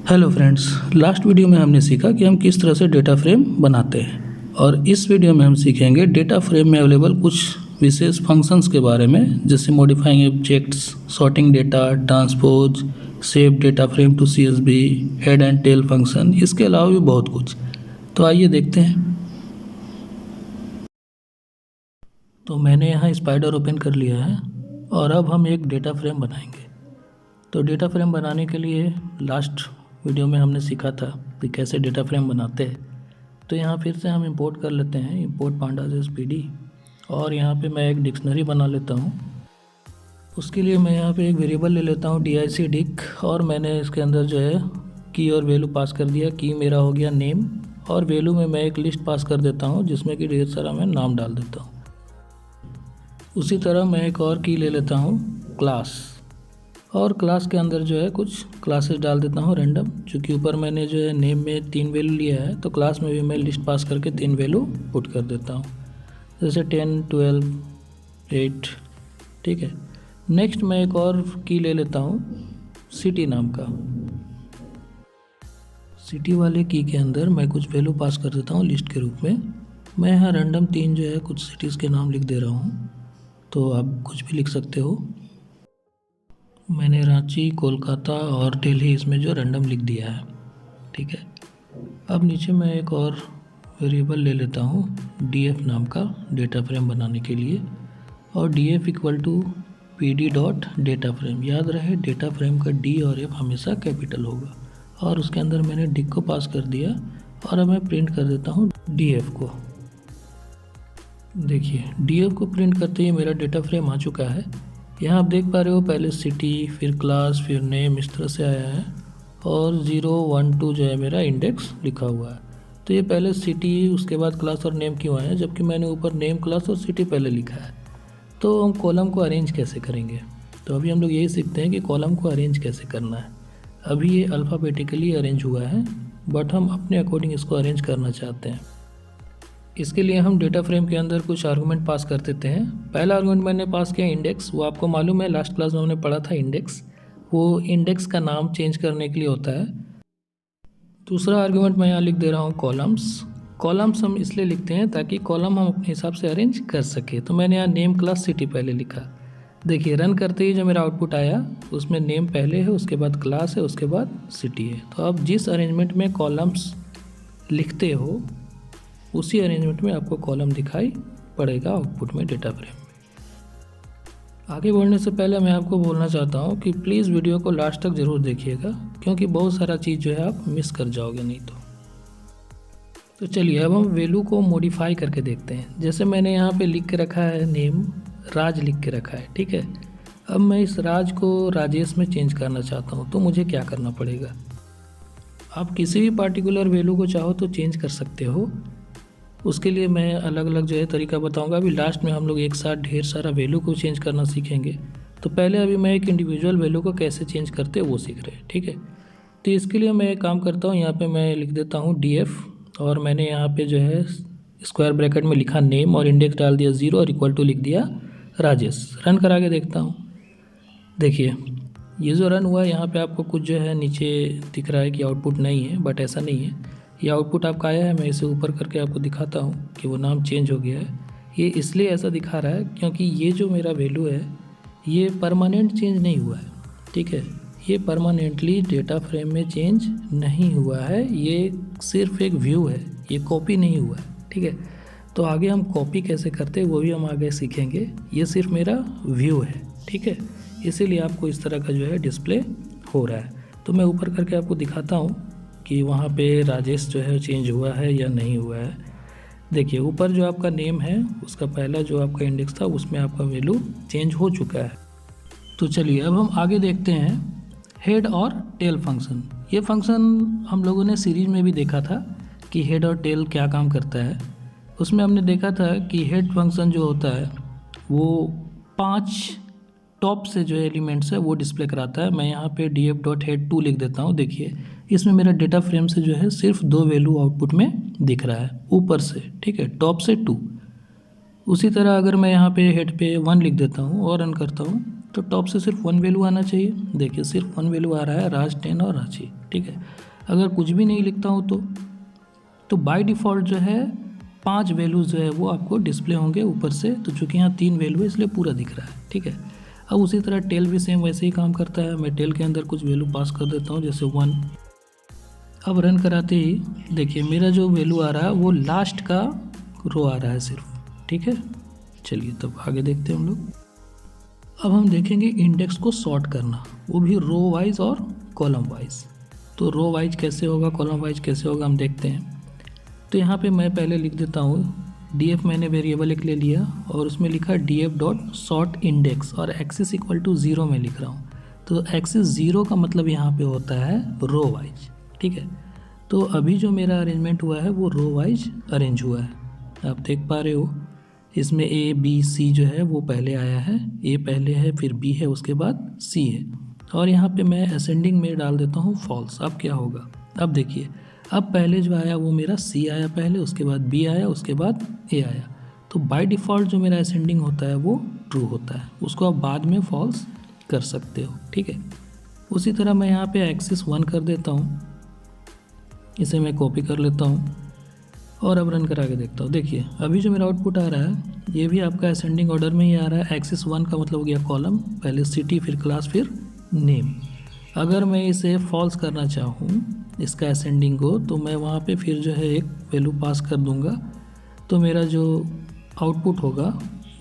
Hello friends, last video में हमने सीखा कि हम किस तरह से डेटा फ्रेम बनाते हैं और इस वीडियो में हम सीखेंगे डेटा फ्रेम में अवेलेबल कुछ विशेष फंक्शंस के बारे में, जैसे modifying objects, sorting data, transpose, save data frame to CSV, head and tail function, इसके अलावा भी बहुत कुछ। तो आइए देखते हैं। तो मैंने यहाँ स्पाइडर ओपन कर लिया है और अब हम एक डेटा फ्रेम बनाएंगे। तो डेटा फ्रेम बनाने के लिए लास्ट वीडियो में हमने सीखा था कि कैसे डेटा फ्रेम बनाते हैं। तो यहाँ फिर से हम इंपोर्ट कर लेते हैं, इंपोर्ट pandas SPD, और यहाँ पे मैं एक डिक्शनरी बना लेता हूँ। उसके लिए मैं यहाँ पे एक वेरिएबल ले लेता हूँ dic_dic, और मैंने इसके अंदर जो है की और वैल्यू पास कर दिया। की मेरा हो गया नेम, और वैल्यू में मैं एक लिस्ट पास कर देता हूँ जिसमें कि ढेर सारा मैं नाम डाल देता हूँ। उसी तरह मैं एक और की ले लेता हूँ क्लास, और क्लास के अंदर जो है कुछ क्लासेस डाल देता हूँ रैंडम। चूँकि ऊपर मैंने जो है नेम में 3 वैल्यू लिया है, तो क्लास में भी मैं लिस्ट पास करके 3 वैल्यू पुट कर देता हूँ, जैसे 10, 12, 8। ठीक है। नेक्स्ट मैं एक और की ले लेता हूँ सिटी नाम का। सिटी वाले की के अंदर मैं कुछ वैल्यू पास कर देता हूँ लिस्ट के रूप में। मैं यहाँ रैंडम 3 जो है कुछ सिटीज़ के नाम लिख दे रहा हूँ, तो आप कुछ भी लिख सकते हो। मैंने रांची, कोलकाता और दिल्ली इसमें जो रैंडम लिख दिया है। ठीक है। अब नीचे मैं एक और वेरिएबल ले लेता हूँ df नाम का डेटा फ्रेम बनाने के लिए, और df equal to pd dot data frame. याद रहे डेटा फ्रेम का d और f हमेशा कैपिटल होगा, और उसके अंदर मैंने dic को पास कर दिया, और अब मैं प्रिंट कर देता हूँ df को। देखिए df को प्रिंट करते ही मेरा डेटा फ्रेम आ चुका है। यहाँ आप देख पा रहे हो, पहले सिटी, फिर क्लास, फिर नेम, इस तरह से आया है, और 0, 1, 2 जो है मेरा इंडेक्स लिखा हुआ है। तो ये पहले सिटी, उसके बाद क्लास और नेम क्यों आया, जबकि मैंने ऊपर नेम, क्लास और सिटी पहले लिखा है। तो हम कॉलम को अरेंज कैसे करेंगे, तो अभी हम लोग यही सीखते हैं कि कॉलम को अरेंज कैसे करना है। अभी ये अल्फ़ाबेटिकली अरेंज हुआ है, बट हम अपने अकॉर्डिंग इसको अरेंज करना चाहते हैं। इसके लिए हम डेटा फ्रेम के अंदर कुछ आर्गूमेंट पास कर देते हैं। पहला आर्गूमेंट मैंने पास किया इंडेक्स। वो आपको मालूम है, लास्ट क्लास में हमने पढ़ा था इंडेक्स, वो इंडेक्स का नाम चेंज करने के लिए होता है। दूसरा आर्गूमेंट मैं यहाँ लिख दे रहा हूँ कॉलम्स। कॉलम्स हम इसलिए लिखते हैं ताकि कॉलम हम अपने हिसाब से अरेंज कर सके। तो मैंने यहाँ नेम, क्लास, सिटी पहले लिखा। देखिए रन करते ही जो मेरा आउटपुट आया उसमें नेम पहले है, उसके बाद क्लास है, उसके बाद सिटी है। तो आप जिस अरेंजमेंट में कॉलम्स लिखते हो उसी अरेंजमेंट में आपको कॉलम दिखाई पड़ेगा आउटपुट में डेटा फ्रेम में। आगे बढ़ने से पहले मैं आपको बोलना चाहता हूँ कि प्लीज़ वीडियो को लास्ट तक ज़रूर देखिएगा, क्योंकि बहुत सारा चीज़ जो है आप मिस कर जाओगे नहीं तो चलिए अब हम वैल्यू को मॉडिफाई करके देखते हैं। जैसे मैंने यहाँ पे लिख के रखा है नेम, राज लिख के रखा है। ठीक है। अब मैं इस राज को राजेश में चेंज करना चाहता हूँ, तो मुझे क्या करना पड़ेगा। आप किसी भी पार्टिकुलर वैल्यू को चाहो तो चेंज कर सकते हो। उसके लिए मैं अलग अलग जो है तरीका बताऊंगा। अभी लास्ट में हम लोग एक साथ ढेर सारा वैल्यू को चेंज करना सीखेंगे, तो पहले अभी मैं एक इंडिविजुअल वैल्यू को कैसे चेंज करते हैं वो सीख रहे हैं। ठीक है। तो इसके लिए मैं एक काम करता हूँ, यहाँ पे मैं लिख देता हूँ df, और मैंने यहाँ पे जो है स्क्वायर ब्रैकेट में लिखा नेम और इंडेक्स डाल दिया 0 और इक्वल टू लिख दिया राजेश। रन करा के देखता हूँ। देखिए ये जो रन हुआ यहाँ पे आपको कुछ जो है नीचे दिख रहा है कि आउटपुट नहीं है, बट ऐसा नहीं है। ये आउटपुट आपका आया है। मैं इसे ऊपर करके आपको दिखाता हूँ कि वो नाम चेंज हो गया है। ये इसलिए ऐसा दिखा रहा है क्योंकि ये जो मेरा वैल्यू है ये परमानेंट चेंज नहीं हुआ है। ठीक है। ये परमानेंटली डेटा फ्रेम में चेंज नहीं हुआ है, ये सिर्फ एक व्यू है, ये कॉपी नहीं हुआ है। ठीक है। तो आगे हम कॉपी कैसे करते हैं वो भी हम आगे सीखेंगे। ये सिर्फ मेरा व्यू है। ठीक है। इसीलिए आपको इस तरह का जो है डिस्प्ले हो रहा है। तो मैं ऊपर करके आपको दिखाता हूँ कि वहाँ पे राजेश जो है चेंज हुआ है या नहीं हुआ है। देखिए ऊपर जो आपका नेम है उसका पहला जो आपका इंडेक्स था उसमें आपका वैल्यू चेंज हो चुका है। तो चलिए अब हम आगे देखते हैं हेड और टेल फंक्शन। ये फंक्शन हम लोगों ने सीरीज में भी देखा था कि हेड और टेल क्या काम करता है। उसमें हमने देखा था कि हेड फंक्शन जो होता है वो 5 टॉप से जो एलिमेंट्स है वो डिस्प्ले कराता है। मैं यहाँ पे df.head2 लिख देता हूँ। देखिए इसमें मेरा डेटा फ्रेम से जो है सिर्फ 2 वैल्यू आउटपुट में दिख रहा है ऊपर से। ठीक है। टॉप से 2। उसी तरह अगर मैं यहाँ पे हेड पे 1 लिख देता हूँ और रन करता हूँ तो टॉप से सिर्फ 1 वैल्यू आना चाहिए। देखिए सिर्फ 1 वैल्यू आ रहा है, राज 10 और रांची, ठीक है। अगर कुछ भी नहीं लिखता हूँ तो बाय डिफ़ॉल्ट जो है 5 वैल्यूज़ जो है वो आपको डिस्प्ले होंगे ऊपर से। तो चूँकि यहाँ 3 वैल्यू है इसलिए पूरा दिख रहा है, ठीक है। अब उसी तरह टेल भी सेम वैसे ही काम करता है। मैं टेल के अंदर कुछ वैल्यू पास कर देता हूँ, जैसे 1। अब रन कराते ही देखिए मेरा जो वैल्यू आ रहा है वो लास्ट का रो आ रहा है सिर्फ, ठीक है। चलिए तब आगे देखते हैं हम लोग। अब हम देखेंगे इंडेक्स को सॉर्ट करना, वो भी रो वाइज और कॉलम वाइज। तो रो वाइज कैसे होगा, कॉलम वाइज कैसे होगा, हम देखते हैं। तो यहाँ पे मैं पहले लिख देता हूँ df, मैंने वेरिएबल एक ले लिया और उसमें लिखा df डॉट सॉर्ट इंडेक्स और एक्सिस इक्वल टू 0 में लिख रहा हूँ। तो एक्सिस 0 का मतलब यहाँ पे होता है रो वाइज, ठीक है। तो अभी जो मेरा अरेंजमेंट हुआ है वो रो वाइज अरेंज हुआ है। आप देख पा रहे हो इसमें A B C जो है वो पहले आया है, A पहले है, फिर B है, उसके बाद C है। और यहाँ पे मैं असेंडिंग में डाल देता हूँ फॉल्स। अब क्या होगा, अब देखिए अब पहले जो आया वो मेरा C आया पहले, उसके बाद B आया, उसके बाद A आया। तो बाय डिफ़ॉल्ट जो मेरा असेंडिंग होता है वो ट्रू होता है, उसको आप बाद में फॉल्स कर सकते हो, ठीक है। उसी तरह मैं यहाँ पे एक्सिस 1 कर देता हूँ, इसे मैं कॉपी कर लेता हूँ और अब रन करा के देखता हूँ। देखिए अभी जो मेरा आउटपुट आ रहा है ये भी आपका असेंडिंग ऑर्डर में ही आ रहा है। एक्सिस 1 का मतलब हो गया कॉलम, पहले सिटी, फिर क्लास, फिर नेम। अगर मैं इसे फॉल्स करना चाहूँ इसका असेंडिंग को, तो मैं वहाँ पे फिर जो है एक वैल्यू पास कर दूँगा, तो मेरा जो आउटपुट होगा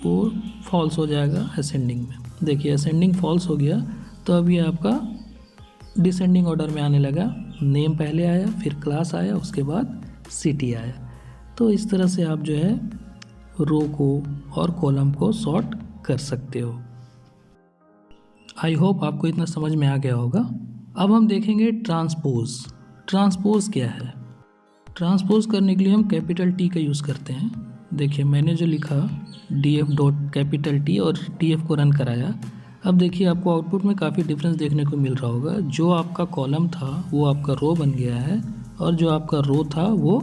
वो फॉल्स हो जाएगा असेंडिंग में। देखिए असेंडिंग फॉल्स हो गया, तो अभी आपका डिसेंडिंग ऑर्डर में आने लगा। नेम पहले आया, फिर क्लास आया, उसके बाद सिटी आया। तो इस तरह से आप जो है रो को और कॉलम को सॉर्ट कर सकते हो। आई होप आपको इतना समझ में आ गया होगा। अब हम देखेंगे ट्रांसपोज। ट्रांसपोज क्या है? ट्रांसपोज करने के लिए हम कैपिटल टी का यूज़ करते हैं। देखिए मैंने जो लिखा df डॉट कैपिटल टी और df को रन कराया। अब देखिए आपको आउटपुट में काफ़ी डिफरेंस देखने को मिल रहा होगा। जो आपका कॉलम था वो आपका रो बन गया है और जो आपका रो था वो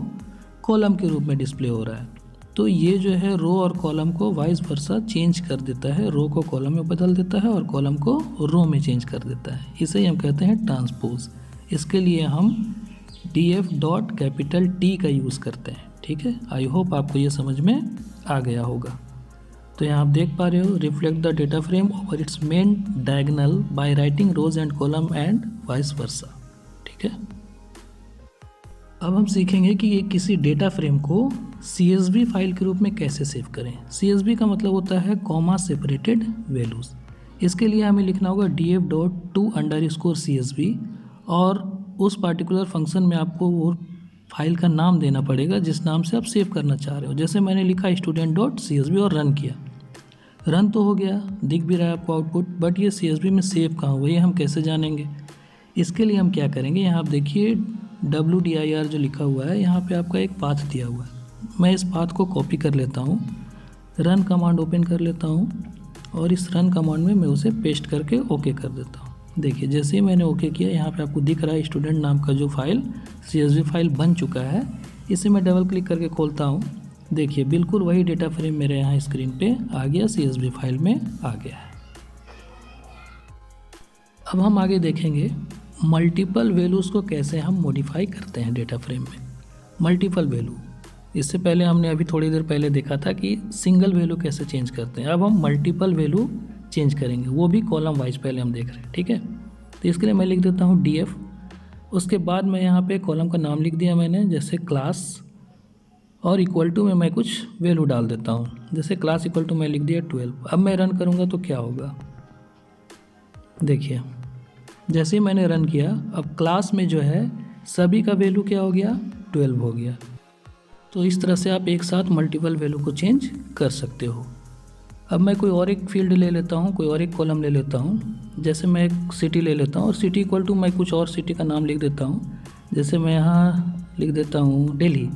कॉलम के रूप में डिस्प्ले हो रहा है। तो ये जो है रो और कॉलम को वाइस वर्सा चेंज कर देता है, रो को कॉलम में बदल देता है और कॉलम को रो में चेंज कर देता है। इसे ही हम कहते हैं ट्रांसपोज। इसके लिए हम df डॉट कैपिटल टी का यूज़ करते हैं, ठीक है। आई होप आपको ये समझ में आ गया होगा। तो यहाँ आप देख पा रहे हो, reflect the data frame over its main diagonal by writing rows and column and vice versa, ठीक है। अब हम सीखेंगे कि ये किसी डेटा फ्रेम को CSV फाइल के रूप में कैसे सेव करें। CSV का मतलब होता है कॉमा सेपरेटेड वैल्यूज़। इसके लिए हमें लिखना होगा df dot two underscore CSV और उस पार्टिकुलर फंक्शन में आपको वो फाइल का नाम देना पड़ेगा जिस नाम से आप सेव करना चाह रहे हो। जैसे मैंने लिखा स्टूडेंट डॉट CSV और रन किया। रन तो हो गया, दिख भी रहा है आपको आउटपुट, बट ये CSV में सेव कहाँ हुआ ये हम कैसे जानेंगे? इसके लिए हम क्या करेंगे, यहाँ आप देखिए WDIR जो लिखा हुआ है, यहाँ पे आपका एक पाथ दिया हुआ है। मैं इस पाथ को कॉपी कर लेता हूँ, रन कमांड ओपन कर लेता हूँ और इस रन कमांड में मैं उसे पेस्ट करके ओके कर देता हूँ। देखिए जैसे ही मैंने ओके किया, यहाँ पे आपको दिख रहा है स्टूडेंट नाम का जो फाइल CSV फाइल बन चुका है। इसे मैं डबल क्लिक करके खोलता हूँ। देखिए बिल्कुल वही डेटा फ्रेम मेरे यहाँ स्क्रीन पे आ गया, CSV फाइल में आ गया है। अब हम आगे देखेंगे मल्टीपल वैल्यूज़ को कैसे हम मॉडिफाई करते हैं डेटा फ्रेम में। मल्टीपल वैल्यू, इससे पहले हमने अभी थोड़ी देर पहले देखा था कि सिंगल वैल्यू कैसे चेंज करते हैं। अब हम मल्टीपल वैल्यू चेंज करेंगे, वो भी कॉलम वाइज पहले हम देख रहे हैं, ठीक है। तो इसके लिए मैं लिख देता हूँ df, उसके बाद मैं यहाँ पे कॉलम का नाम लिख दिया मैंने, जैसे क्लास, और इक्वल टू में मैं कुछ वैल्यू डाल देता हूँ, जैसे क्लास इक्वल टू मैं लिख दिया 12। अब मैं रन करूँगा तो क्या होगा, देखिए जैसे ही मैंने रन किया अब क्लास में जो है सभी का वैल्यू क्या हो गया, 12 हो गया। तो इस तरह से आप एक साथ मल्टीपल वैल्यू को चेंज कर सकते हो। अब मैं कोई और एक फील्ड ले लेता हूँ, कोई और एक कॉलम ले लेता हूँ, जैसे मैं एक सिटी ले लेता हूँ और सिटी इक्वल टू मैं कुछ और सिटी का नाम लिख देता हूँ, जैसे मैं यहाँ लिख देता हूँ दिल्ली।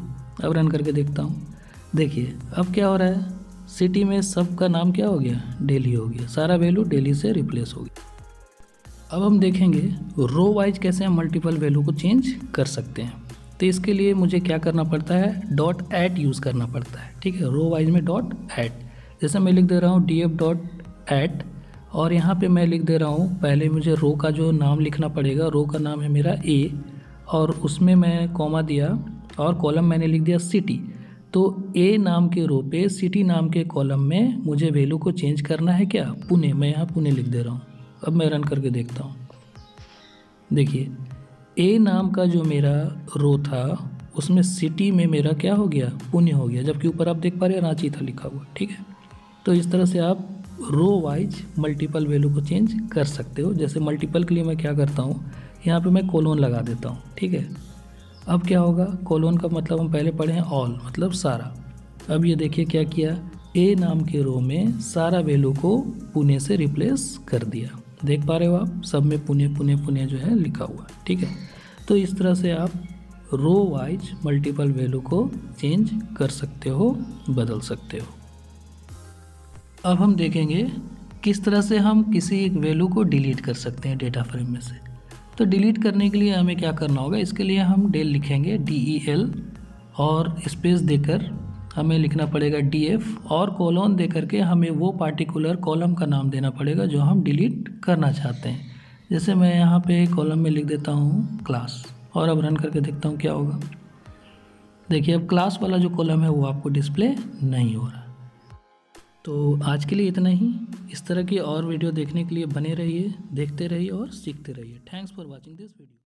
अब रन करके देखता हूँ, देखिए अब क्या हो रहा है, सिटी में सब का नाम क्या हो गया, दिल्ली हो गया, सारा वैल्यू दिल्ली से रिप्लेस हो गया। अब हम देखेंगे रो वाइज कैसे हम मल्टीपल वैल्यू को चेंज कर सकते हैं। तो इसके लिए मुझे क्या करना पड़ता है, डॉट ऐट यूज़ करना पड़ता है, ठीक है। रो वाइज में डॉट ऐट, जैसे मैं लिख दे रहा हूँ df डॉट ऐट और यहाँ पे मैं लिख दे रहा हूँ, पहले मुझे रो का जो नाम लिखना पड़ेगा, रो का नाम है मेरा ए, और उसमें मैं कॉमा दिया और कॉलम मैंने लिख दिया सिटी। तो ए नाम के रो पे सिटी नाम के कॉलम में मुझे वैल्यू को चेंज करना है क्या, पुणे। मैं यहाँ पुणे लिख दे रहा हूँ। अब मैं रन करके देखता हूँ। देखिए ए नाम का जो मेरा रो था उसमें सिटी में मेरा क्या हो गया, पुणे हो गया, जबकि ऊपर आप देख पा रहे हैं रांची था लिखा हुआ। ठीक है, तो इस तरह से आप रो वाइज मल्टीपल वैल्यू को चेंज कर सकते हो। जैसे मल्टीपल के लिए मैं क्या करता हूँ, यहाँ पे मैं कोलोन लगा देता हूँ। ठीक है, अब क्या होगा, कोलोन का मतलब हम पहले पढ़े हैं ऑल, मतलब सारा। अब ये देखिए क्या किया, ए नाम के रो में सारा वैल्यू को पुणे से रिप्लेस कर दिया। देख पा रहे हो आप, सब में पुणे पुणे पुणे जो है लिखा हुआ है। ठीक है, तो इस तरह से आप रो वाइज मल्टीपल वैल्यू को चेंज कर सकते हो, बदल सकते हो। अब हम देखेंगे किस तरह से हम किसी एक वैल्यू को डिलीट कर सकते हैं डेटा फ्रेम में से। तो डिलीट करने के लिए हमें क्या करना होगा, इसके लिए हम डेल लिखेंगे, DEL, और स्पेस देकर हमें लिखना पड़ेगा DF, और कोलोन दे करके हमें वो पार्टिकुलर कॉलम का नाम देना पड़ेगा जो हम डिलीट करना चाहते हैं। जैसे मैं यहाँ पे कॉलम में लिख देता हूँ क्लास, और अब रन करके देखता हूँ क्या होगा। देखिए अब क्लास वाला जो कॉलम है वो आपको डिस्प्ले नहीं हो रहा। तो आज के लिए इतना ही। इस तरह की और वीडियो देखने के लिए बने रहिए, देखते रहिए और सीखते रहिए। Thanks for watching this video.